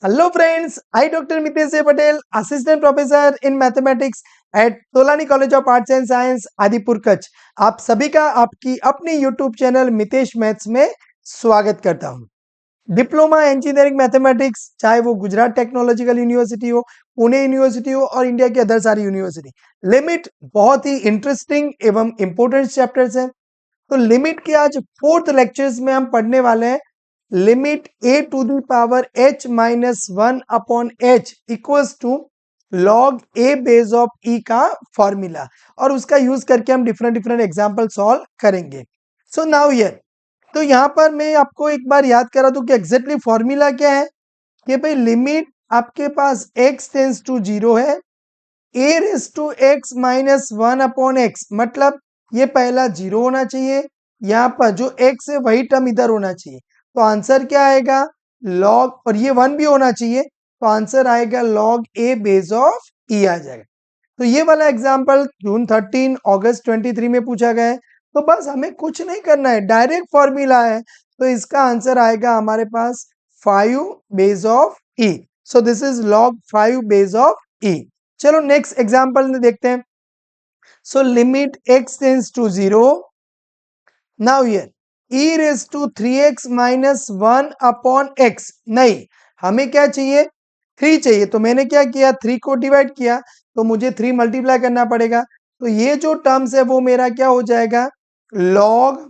Hello friends, I Dr. Mitesh A. Patel, Assistant Professor in Mathematics at Tolani college of arts and science Adipur Kutch. आप सभी का आपकी अपनी YouTube channel Mitesh maths में स्वागत करता हूं। डिप्लोमा इंजीनियरिंग मैथमेटिक्स, चाहे वो गुजरात टेक्नोलॉजिकल यूनिवर्सिटी हो, पुणे यूनिवर्सिटी हो और इंडिया की अदर सारी यूनिवर्सिटी, लिमिट बहुत ही इंटरेस्टिंग एवं इंपॉर्टेंट चैप्टर्स हैं। तो लिमिट के आज फोर्थ लेक्चर्स में हम पढ़ने वाले हैं limit a to the power h minus 1 upon h equals to log a base of e का फॉर्मूला, और उसका यूज करके हम डिफरेंट एग्जांपल सॉल्व करेंगे। सो नाउ हियर, तो यहां पर मैं आपको एक बार याद करा दूं कि एग्जैक्टली फॉर्मूला क्या है कि भाई लिमिट आपके पास x टेंस टू 0 है, a raise to x minus 1 upon x, मतलब ये पहला 0 होना चाहिए, यहाँ पर जो x है वही टर्म इधर होना चाहिए। तो आंसर क्या आएगा लॉग, और ये 1 भी होना चाहिए, तो आंसर आएगा log a base of e आ जाएगा। तो ये वाला एग्जांपल जून 13 अगस्त 23 में पूछा गया है। तो बस हमें कुछ नहीं करना है, डायरेक्ट फॉर्मूला है, तो इसका आंसर आएगा हमारे पास 5 base of e। So this is log 5 base of e। चलो नेक्स्ट एग्जांपल में देखते हैं। सो limit x tends to 0, now here e raise to 3x minus 1 upon x, नहीं हमें क्या चाहिए 3 चाहिए, तो मैंने क्या किया 3 को डिवाइड किया, तो मुझे 3 मल्टीप्लाई करना पड़ेगा। तो ये जो टर्म्स है वो मेरा क्या हो जाएगा लॉग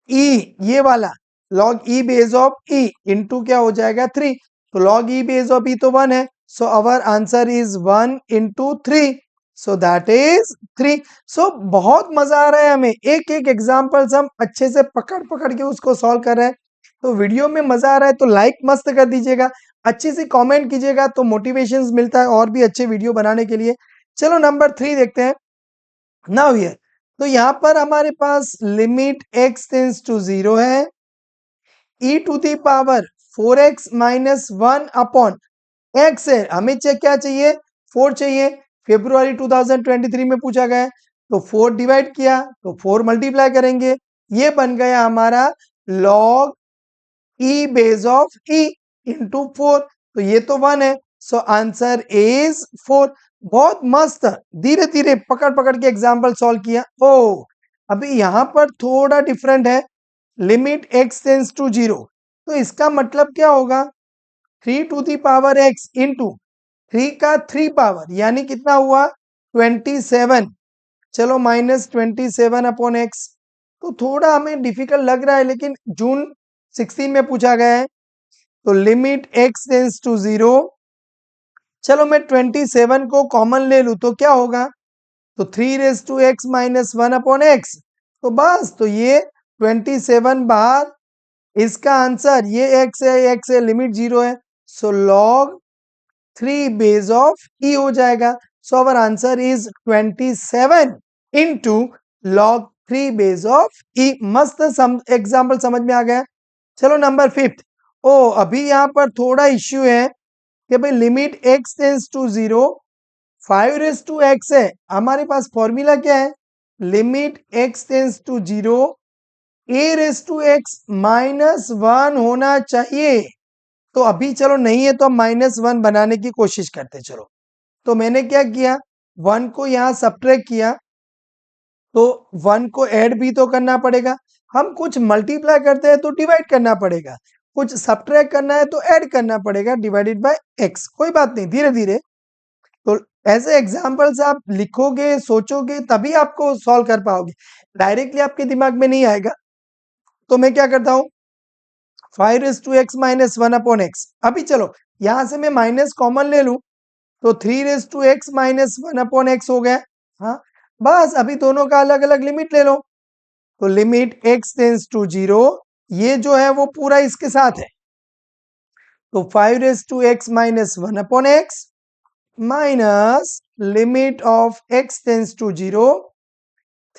e, ये वाला log e base of e into क्या हो जाएगा 3, तो log e base of e तो 1 है, so our answer is 1 into 3, so that is 3। So बहुत मजा आ रहा है हमें, एक एक एग्जाम्पल्स हम अच्छे से पकड़ पकड़ के उसको सॉल्व कर रहे हैं। तो वीडियो में मजा आ रहा है तो लाइक मस्त कर दीजिएगा, अच्छे से कमेंट कीजिएगा, तो मोटिवेशन मिलता है और भी अच्छे वीडियो बनाने के लिए। चलो नंबर 3 देखते हैं। नाउ हियर, तो यहां पर हमारे पास लिमिट x टेंस टू 0 है, e to the power 4x minus 1 upon x है, हमें क्या चाहिए 4 चाहिए, फरवरी 2023 में पूछा गया है, तो 4 डिवाइड किया तो 4 मल्टीप्लाई करेंगे, ये बन गया हमारा log e base of e into 4, तो ये तो 1 है, सो आंसर इज 4। बहुत मस्त, धीरे धीरे पकड़ पकड़ के एग्जाम्पल सॉल्व किया। ओ अभी यहां पर थोड़ा डिफरेंट है, लिमिट x टेंस टू 0, तो इसका मतलब क्या होगा 3 to the power x into 3 का 3 पावर, यानी कितना हुआ 27, चलो माइनस 27 अपॉन x। तो थोड़ा हमें डिफिकल्ट लग रहा है, लेकिन जून 16 में पूछा गया है, तो लिमिट x टेंस टू 0, चलो मैं 27 को कॉमन ले लूं तो क्या होगा, तो 3 raise to x minus 1 upon x, तो बस तो ये 27 बाहर, इसका आंसर ये x है, x है, लिमिट 0 है, so log 3 base of e हो जाएगा। So our answer is 27 into log 3 base of e। मस्त एग्जाम्पल समझ में आ गया। चलो नंबर 5। ओ अभी यहां पर थोड़ा इश्यू है कि भाई limit x tends to 0, 5 raise to x है, हमारे पास फॉर्मूला क्या है limit x tends to 0, a raise to x minus 1 होना चाहिए। तो अभी चलो नहीं है तो हम माइनस 1 बनाने की कोशिश करते। चलो तो मैंने क्या किया 1 को यहां सब्ट्रैक्ट किया, तो 1 को ऐड भी तो करना पड़ेगा, हम कुछ मल्टीप्लाई करते हैं तो डिवाइड करना पड़ेगा, कुछ सब्ट्रैक्ट करना है तो ऐड करना पड़ेगा डिवाइडेड बाय x। कोई बात नहीं, धीरे धीरे, तो ऐसे एग्जाम्पल्स आप लिखोगे सोचोगे तभी आपको सॉल्व कर पाओगे, डायरेक्टली आपके दिमाग में नहीं आएगा। तो मैं क्या करता हूं 5 raise to x minus 1 upon x, अभी चलो यहां से मैं माइनस कॉमन ले लूं, तो 3 raise to x minus 1 upon x हो गया। हाँ बस अभी दोनों का अलग अलग लिमिट ले लो, तो लिमिट x टेंस टू 0, ये जो है वो पूरा इसके साथ है, तो 5 raise to x minus 1 upon x minus limit of x tends to 0,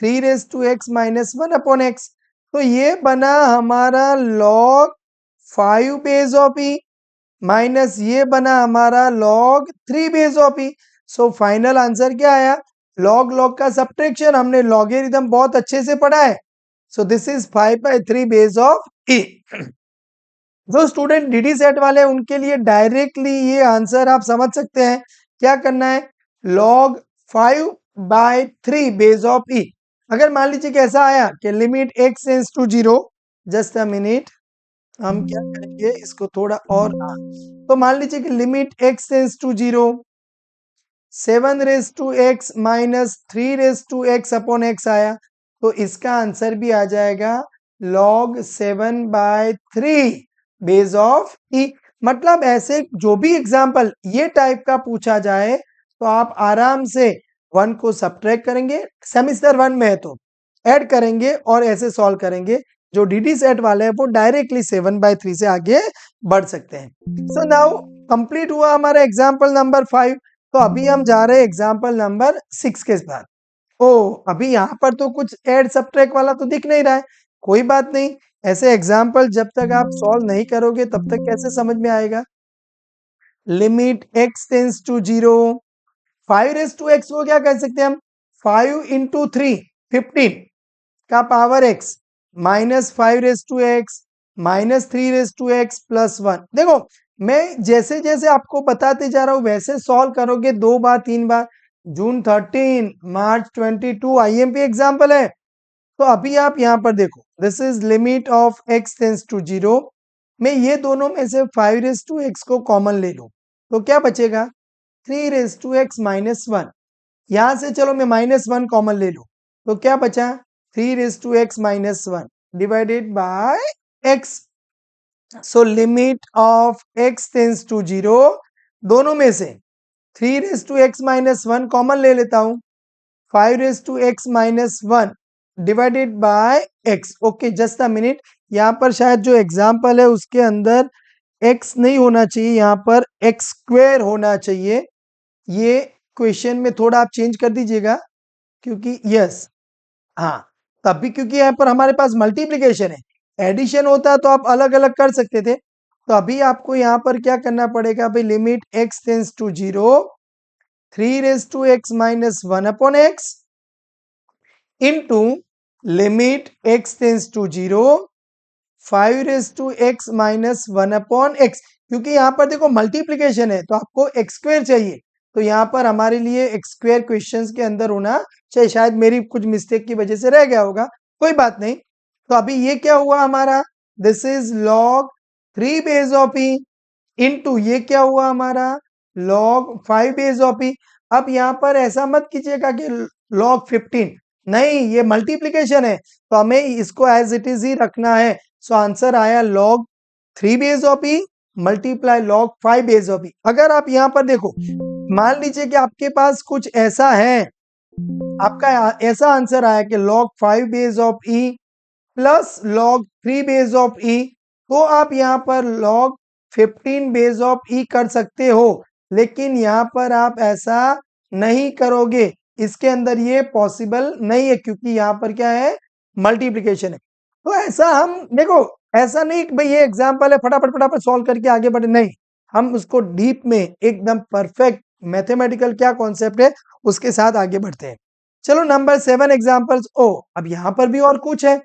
3 raise to x minus 1 upon x, तो ये बना हमारा log 5 base of e minus ये बना हमारा log 3 base of e। So final answer क्या आया, लॉग लॉग का सब्ट्रैक्शन, हमने लॉगरिथम बहुत अच्छे से पढ़ा है। So this is 5/3 base of e। जो स्टूडेंट डीडी सेट वाले हैं उनके लिए डायरेक्टली ये आंसर आप समझ सकते हैं। क्या करना है, log 5/3 बेस ऑफ ई। अगर मान लीजिए कि ऐसा आया कि limit x tends to 0, just a minute, हम क्या करेंगे इसको थोड़ा और, तो मान लीजिए कि limit x tends to 0, 7 raise to x minus 3 raise to x upon x आया, तो इसका आंसर भी आ जाएगा log 7/3 बेस ऑफ ई। मतलब ऐसे जो भी एग्जाम्पल ये टाइप का पूछा जाए तो आप आराम से 1 को सब्ट्रैक्ट करेंगे, सेमिस्टर 1 में है तो ऐड करेंगे और ऐसे सॉल्व करेंगे। जो डीडी सेट वाले हैं वो डायरेक्टली 7/3 से आगे बढ़ सकते हैं। सो नाउ कंप्लीट हुआ हमारा एग्जाम्पल नंबर 5। तो अभी हम जा रहे हैं एग्जाम्पल नंबर 6 के बाद। ओ, अभी यहाँ पर तो कुछ ऐड सब्ट्रैक्ट वाला तो दिख नहीं रहा है। कोई बात नहीं, ऐसे एग्जाम्पल जब तक आप सॉल्व नहीं करोगे तब तक कैसे समझ में आएगा। Limit x tends to 0, 5 raise to x को क्या कह सकते हैं हम, 5 इंटू 3 15 का power x minus 5 raise to x minus 3 raise to x plus 1। देखो मैं जैसे जैसे आपको बताते जा रहा हूं वैसे सॉल्व करोगे, 2 बार 3 बार। जून 13, मार्च 22 आईएमपी एग्जाम्पल है। तो अभी आप यहाँ पर देखो, this is limit of x tends to 0। मैं ये दोनों में से 5 रेज टू एक्स को कॉमन ले लूं तो क्या बचेगा, 3 रेज टू एक्स माइनस 1। यहां से चलो मैं -1 कॉमन ले लूं तो क्या बचा, 3 raise to x minus 1 divided by x। So limit of x tends to 0, दोनों में से 3 raise to x minus 1 common ले लेता हूं, 5 raise to x minus 1 divided by x। Okay, just a minute, यहाँ पर शायद जो एग्जाम्पल है उसके अंदर x नहीं होना चाहिए, यहाँ पर x स्क्वेयर होना चाहिए। ये क्वेश्चन में थोड़ा आप चेंज कर दीजिएगा, क्योंकि यस, हाँ, तब भी क्योंकि यहाँ पर हमारे पास मल्टीप्लिकेशन है, एडिशन होता तो आप अलग अलग कर सकते थे। तो अभी आपको यहाँ पर क्या करना पड़ेगा भाई, limit x tends to 0, 3 raise to x minus 1 upon x into limit x tends to 0, 5 raise to x minus 1 upon x. क्योंकि यहाँ पर देखो मल्टीप्लिकेशन है तो आपको एक्स स्क्वेयर चाहिए, तो यहाँ पर हमारे लिए एक्स स्क्वेयर क्वेश्चंस के अंदर होना चाहिए। शायद मेरी कुछ मिस्टेक की वजह से रह गया होगा, कोई बात नहीं। तो अभी ये क्या हुआ हमारा, this is log 3 base of E into ये क्या हुआ हमारा, log 5 बेस ऑफ ई। अब यहाँ पर ऐसा मत कीजिएगा कि log 15, नहीं, ये मल्टीप्लिकेशन है तो हमें इसको एज इट इज ही रखना है। सो आंसर आया log 3 base of e multiply log 5 base of e. अगर आप यहाँ पर देखो, मान लीजिए कि आपके पास कुछ ऐसा है, आपका ऐसा आंसर आया कि log 5 base of e plus log 3 base of e, तो आप यहाँ पर log 15 बेस ऑफ ई कर सकते हो। लेकिन यहाँ पर आप ऐसा नहीं करोगे, इसके अंदर ये पॉसिबल नहीं है, क्योंकि यहाँ पर क्या है, मल्टीप्लिकेशन है। तो ऐसा हम देखो, ऐसा नहीं कि भाई ये एग्जाम्पल है फटाफट फटाफट सॉल्व करके आगे बढ़े, नहीं, हम उसको डीप में एकदम परफेक्ट मैथमेटिकल क्या कॉन्सेप्ट है उसके साथ आगे बढ़ते हैं। चलो नंबर 7 एग्जाम्पल्स। ओ, अब यहाँ पर भी और कुछ है,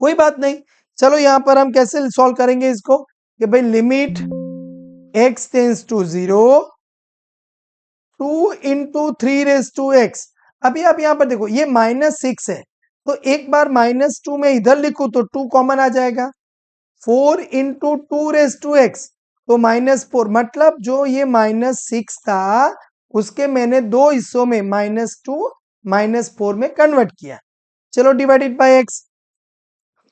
कोई बात नहीं। चलो यहाँ पर हम कैसे सॉल्व करेंगे इसको, कि भाई limit x tends to 0, 2 into 3 raise to x. अभी आप यहाँ पर देखो ये -6 है, तो एक बार -2 में इधर लिखूं तो 2 कॉमन आ जाएगा। 4 इंटू 2 रेज टू एक्स तो -4, मतलब जो ये -6 था उसके मैंने दो हिस्सों में -2 -4 में कन्वर्ट किया। चलो डिवाइडेड बाय x।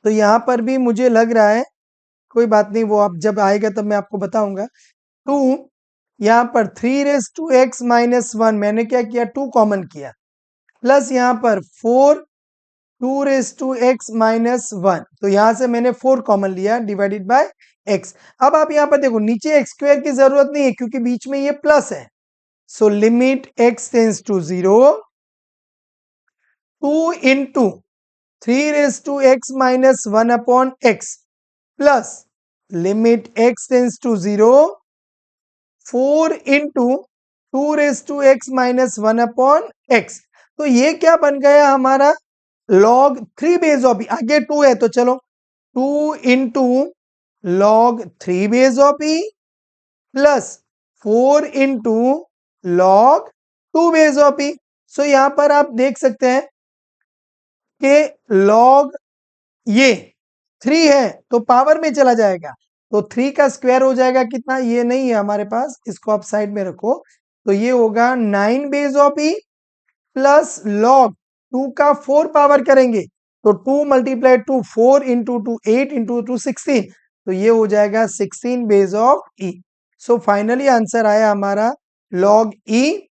तो यहाँ पर भी मुझे लग रहा है, कोई बात नहीं, वो अब जब आएगा तब मैं आपको बताऊंगा। 2, यहाँ पर 3 रेज टू एक्स माइनस 1 मैंने क्या किया, 2 कॉमन किया, प्लस यहाँ पर 4 2 रेज टू एक्स माइनस 1, तो यहाँ से मैंने 4 कॉमन लिया डिवाइडेड बाय x। अब आप यहाँ पर देखो नीचे x स्क्वायर की जरूरत नहीं है क्योंकि बीच में ये प्लस है। So limit x tends to 0, 2 into 3 raise to x minus 1 upon x plus limit x tends to 0, 4 into 2 raise to x minus 1 upon x. तो ये क्या बन गया हमारा, log 3 बेस ऑफ, आगे 2 है तो चलो 2 into log 3 base of e plus 4 into log 2 base of e। सो यहां पर आप देख सकते हैं कि log ये 3 है तो पावर में चला जाएगा, तो 3 का स्क्वायर हो जाएगा कितना, ये नहीं है हमारे पास, इसको आप साइड में रखो, तो ये होगा 9 base of e plus log 2 का 4 पावर करेंगे तो 2 मल्टीप्लाई 2 4 इंटू 2 8 इंटू 2 16, तो ये हो जाएगा 16 base of E. So finally answer आया हमारा लॉग ई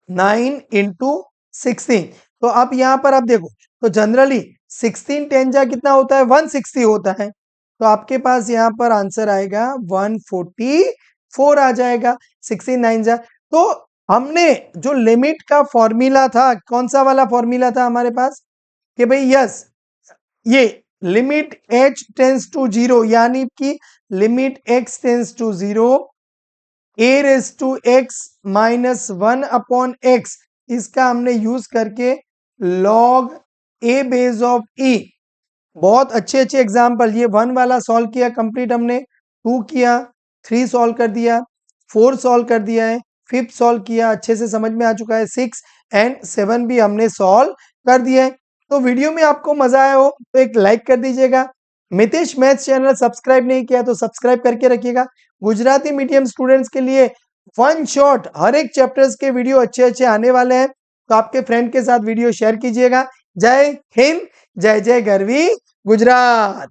9 इंटू 16। तो अब यहां पर आप देखो, तो जनरली 16 10 जा कितना होता है, 160 होता है, तो आपके पास यहां पर आंसर आएगा 144 आ जाएगा। 16 9 जा, तो हमने जो लिमिट का फॉर्मूला था, कौन सा वाला फॉर्मूला था हमारे पास कि भाई यस, ये लिमिट h टेंस टू 0 यानी कि limit x tends to 0 a raise to x minus 1 upon x, इसका हमने यूज करके log a base of e, बहुत अच्छे अच्छे एग्जाम्पल, ये 1 वाला सॉल्व किया कंप्लीट हमने, 2 किया, 3 सॉल्व कर दिया, 4 सॉल्व कर दिया है, 5th सॉल्व किया, अच्छे से समझ में आ चुका है, 6 एंड 7 भी हमने सॉल्व कर दिया है। तो वीडियो में आपको मजा आया हो तो एक लाइक कर दीजिएगा, मितेश मैथ्स चैनल सब्सक्राइब नहीं किया तो सब्सक्राइब करके रखिएगा। गुजराती मीडियम स्टूडेंट्स के लिए वन शॉट हर एक चैप्टर्स के वीडियो अच्छे अच्छे आने वाले हैं, तो आपके फ्रेंड के साथ वीडियो शेयर कीजिएगा। जय हिंद, जय जय गरवी गुजरात।